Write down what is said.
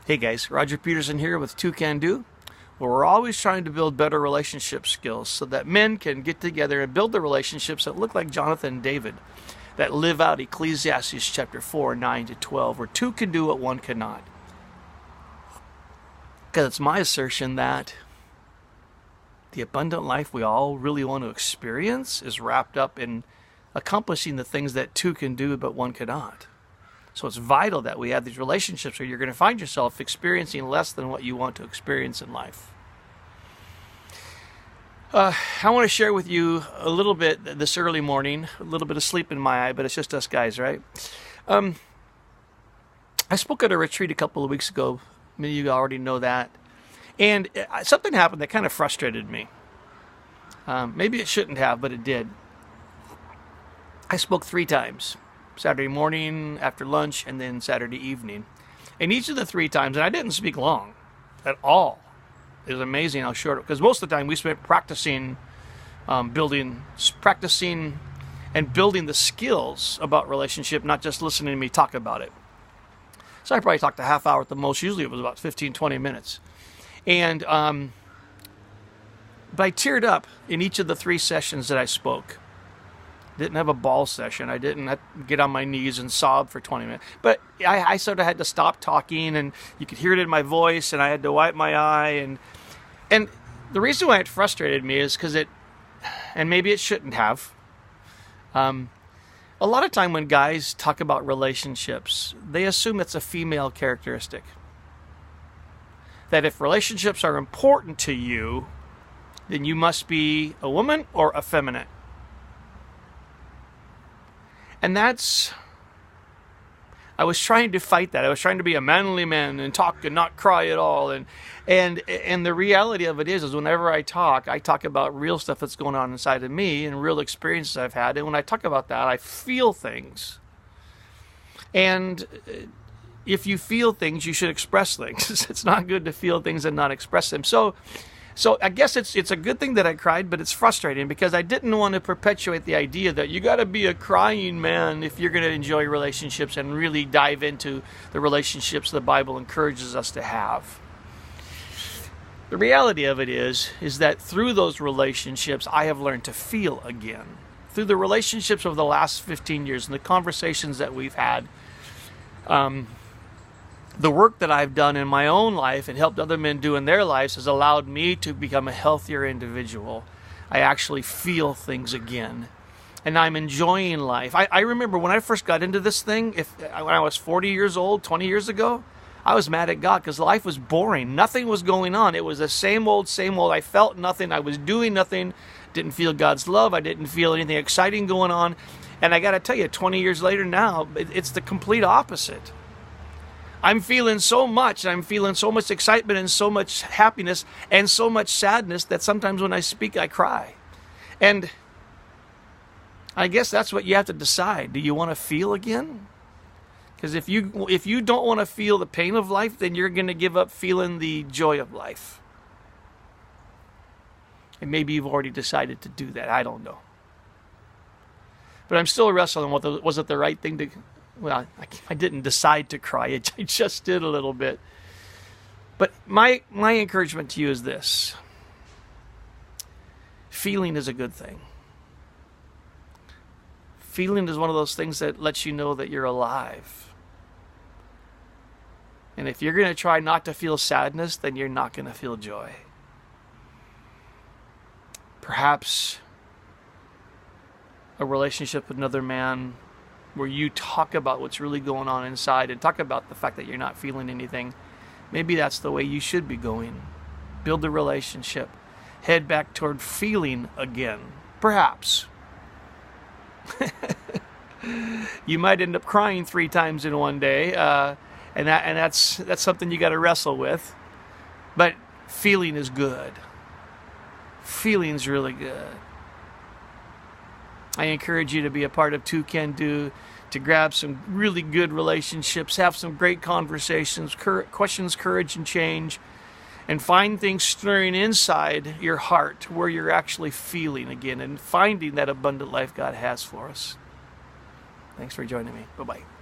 Hey guys, Roger Peterson here with Two Can Do, where we're always trying to build better relationship skills so that men can get together and build the relationships that look like Jonathan and David, that live out Ecclesiastes chapter 4, 9 to 12, where two can do what one cannot. Because it's my assertion that the abundant life we all really want to experience is wrapped up in accomplishing the things that two can do but one cannot. So it's vital that we have these relationships where you're going to find yourself experiencing less than what you want to experience in life. I want to share with you a little bit this early morning, a little bit of sleep in my eye, but it's just us guys, right? I spoke at a retreat a couple of weeks ago. Many of you already know that. And something happened that kind of frustrated me. Maybe it shouldn't have, but it did. I spoke 3 times. Saturday morning, after lunch, and then Saturday evening. And each of the 3 times, and I didn't speak long at all. It was amazing how short, because most of the time we spent practicing and building the skills about relationship, not just listening to me talk about it. So I probably talked a half hour at the most. Usually it was about 15, 20 minutes. And but I teared up in each of the 3 sessions that I spoke. Didn't have a ball session. I didn't have to get on my knees and sob for 20 minutes. But I sort of had to stop talking, and you could hear it in my voice, and I had to wipe my eye. And the reason why it frustrated me is because and maybe it shouldn't have, a lot of time when guys talk about relationships, they assume it's a female characteristic. That if relationships are important to you, then you must be a woman or effeminate. And I was trying to fight that. I was trying to be a manly man and talk and not cry at all. And the reality of it is whenever I talk about real stuff that's going on inside of me and real experiences I've had. And when I talk about that, I feel things. And if you feel things, you should express things. It's not good to feel things and not express them. So I guess it's a good thing that I cried, but it's frustrating because I didn't want to perpetuate the idea that you got to be a crying man if you're going to enjoy relationships and really dive into the relationships the Bible encourages us to have. The reality of it is that through those relationships, I have learned to feel again. Through the relationships of the last 15 years and the conversations that we've had, the work that I've done in my own life and helped other men do in their lives has allowed me to become a healthier individual. I actually feel things again. And I'm enjoying life. I remember when I first got into this thing, when I was 40 years old, 20 years ago, I was mad at God because life was boring. Nothing was going on. It was the same old, same old. I felt nothing. I was doing nothing. Didn't feel God's love. I didn't feel anything exciting going on. And I got to tell you, 20 years later now, it's the complete opposite. I'm feeling so much. I'm feeling so much excitement and so much happiness and so much sadness that sometimes when I speak, I cry. And I guess that's what you have to decide. Do you want to feel again? Because if you don't want to feel the pain of life, then you're going to give up feeling the joy of life. And maybe you've already decided to do that. I don't know. But I'm still wrestling with was it the right thing to... Well, I didn't decide to cry. I just did a little bit. But my encouragement to you is this. Feeling is a good thing. Feeling is one of those things that lets you know that you're alive. And if you're going to try not to feel sadness, then you're not going to feel joy. Perhaps a relationship with another man where you talk about what's really going on inside and talk about the fact that you're not feeling anything. Maybe that's the way you should be going. Build a relationship. Head back toward feeling again. Perhaps. You might end up crying 3 times in one day, and that's something you got to wrestle with. But feeling is good. Feeling's really good. I encourage you to be a part of Two Can Do, to grab some really good relationships, have some great conversations, questions, courage, and change, and find things stirring inside your heart where you're actually feeling again and finding that abundant life God has for us. Thanks for joining me. Bye-bye.